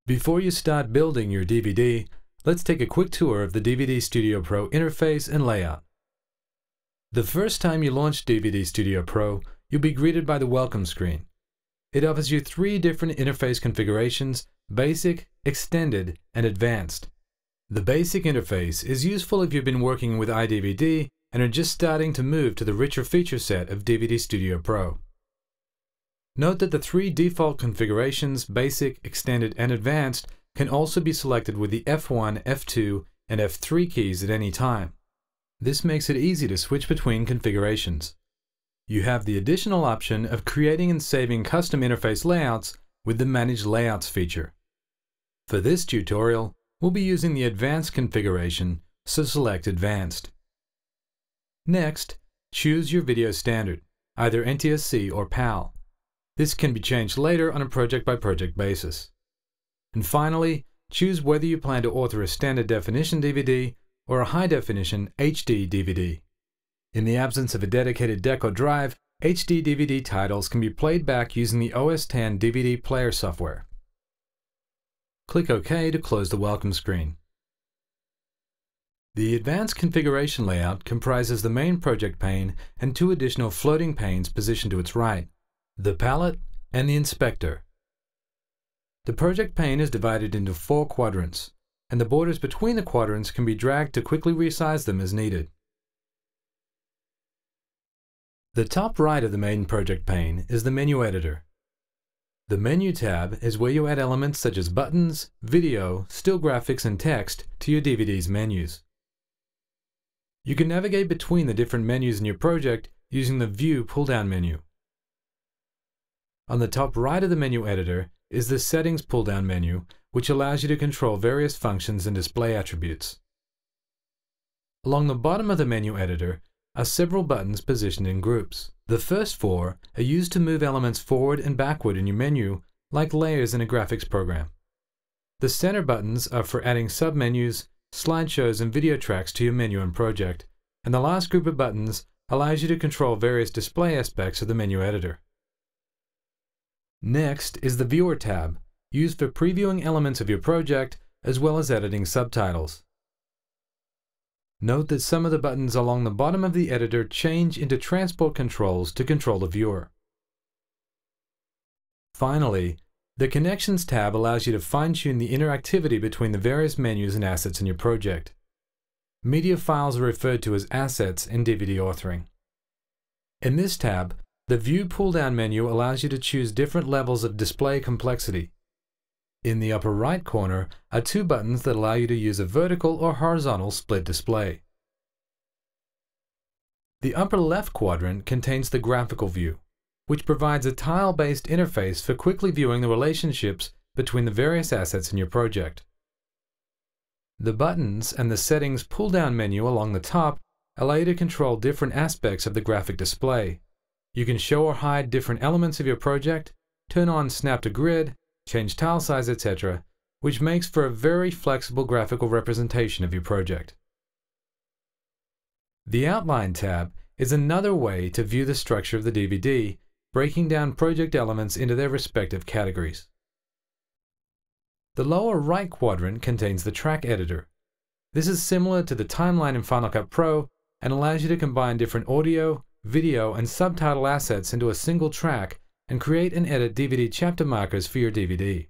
Before you start building your DVD, let's take a quick tour of the DVD Studio Pro interface and layout. The first time you launch DVD Studio Pro, you'll be greeted by the welcome screen. It offers you 3 different interface configurations: Basic, Extended, and Advanced. The Basic interface is useful if you've been working with iDVD and are just starting to move to the richer feature set of DVD Studio Pro. Note that the 3 default configurations, Basic, Extended, and Advanced, can also be selected with the F1, F2, and F3 keys at any time. This makes it easy to switch between configurations. You have the additional option of creating and saving custom interface layouts with the Manage Layouts feature. For this tutorial, we'll be using the Advanced configuration, so select Advanced. Next, choose your video standard, either NTSC or PAL. This can be changed later on a project-by-project basis. And finally, choose whether you plan to author a standard definition DVD or a high-definition HD DVD. In the absence of a dedicated deck or drive, HD DVD titles can be played back using the OS X DVD player software. Click OK to close the welcome screen. The Advanced configuration layout comprises the main project pane and 2 additional floating panes positioned to its right: the palette and the inspector. The project pane is divided into 4 quadrants, and the borders between the quadrants can be dragged to quickly resize them as needed. The top right of the main project pane is the menu editor. The Menu tab is where you add elements such as buttons, video, still graphics, and text to your DVD's menus. You can navigate between the different menus in your project using the View pull-down menu. On the top right of the menu editor is the Settings pull-down menu, which allows you to control various functions and display attributes. Along the bottom of the menu editor are several buttons positioned in groups. The first 4 are used to move elements forward and backward in your menu, like layers in a graphics program. The center buttons are for adding submenus, slideshows, and video tracks to your menu and project, and the last group of buttons allows you to control various display aspects of the menu editor. Next is the Viewer tab, used for previewing elements of your project as well as editing subtitles. Note that some of the buttons along the bottom of the editor change into transport controls to control the viewer. Finally, the Connections tab allows you to fine-tune the interactivity between the various menus and assets in your project. Media files are referred to as assets in DVD authoring. In this tab, the View pull-down menu allows you to choose different levels of display complexity. In the upper right corner are 2 buttons that allow you to use a vertical or horizontal split display. The upper left quadrant contains the graphical view, which provides a tile-based interface for quickly viewing the relationships between the various assets in your project. The buttons and the Settings pull-down menu along the top allow you to control different aspects of the graphic display. You can show or hide different elements of your project, turn on Snap to Grid, change tile size, etc., which makes for a very flexible graphical representation of your project. The Outline tab is another way to view the structure of the DVD, breaking down project elements into their respective categories. The lower right quadrant contains the Track Editor. This is similar to the Timeline in Final Cut Pro and allows you to combine different audio, video, and subtitle assets into a single track and create and edit DVD chapter markers for your DVD.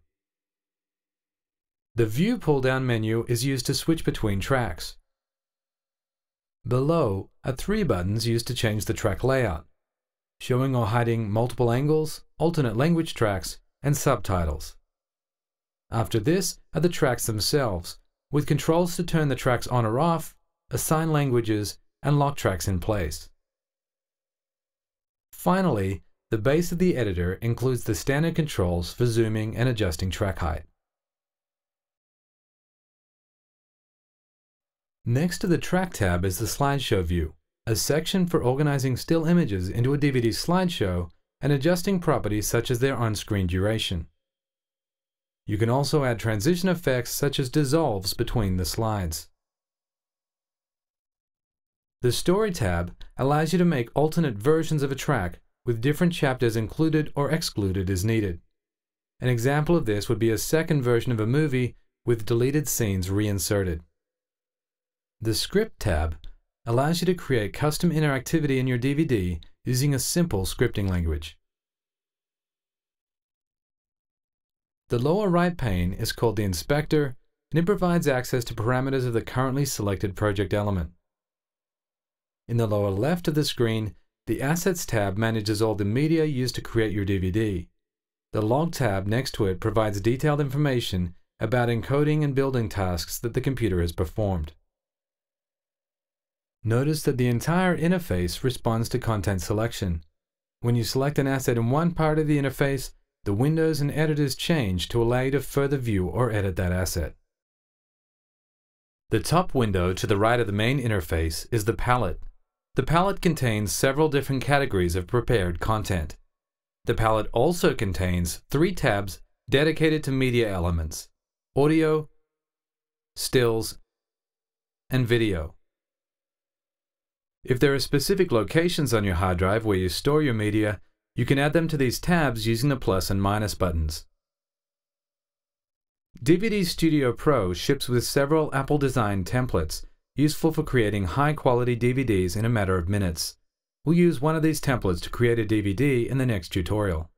The View pull-down menu is used to switch between tracks. Below are 3 buttons used to change the track layout, showing or hiding multiple angles, alternate language tracks, and subtitles. After this are the tracks themselves, with controls to turn the tracks on or off, assign languages, and lock tracks in place. Finally, the base of the editor includes the standard controls for zooming and adjusting track height. Next to the Track tab is the Slideshow view, a section for organizing still images into a DVD slideshow and adjusting properties such as their on-screen duration. You can also add transition effects such as dissolves between the slides. The Story tab allows you to make alternate versions of a track with different chapters included or excluded as needed. An example of this would be a second version of a movie with deleted scenes reinserted. The Script tab allows you to create custom interactivity in your DVD using a simple scripting language. The lower right pane is called the Inspector, and it provides access to parameters of the currently selected project element. In the lower left of the screen, the Assets tab manages all the media used to create your DVD. The Log tab next to it provides detailed information about encoding and building tasks that the computer has performed. Notice that the entire interface responds to content selection. When you select an asset in one part of the interface, the windows and editors change to allow you to further view or edit that asset. The top window to the right of the main interface is the palette. The palette contains several different categories of prepared content. The palette also contains 3 tabs dedicated to media elements: audio, stills, and video. If there are specific locations on your hard drive where you store your media, you can add them to these tabs using the plus and minus buttons. DVD Studio Pro ships with several Apple-designed templates, useful for creating high-quality DVDs in a matter of minutes. We'll use one of these templates to create a DVD in the next tutorial.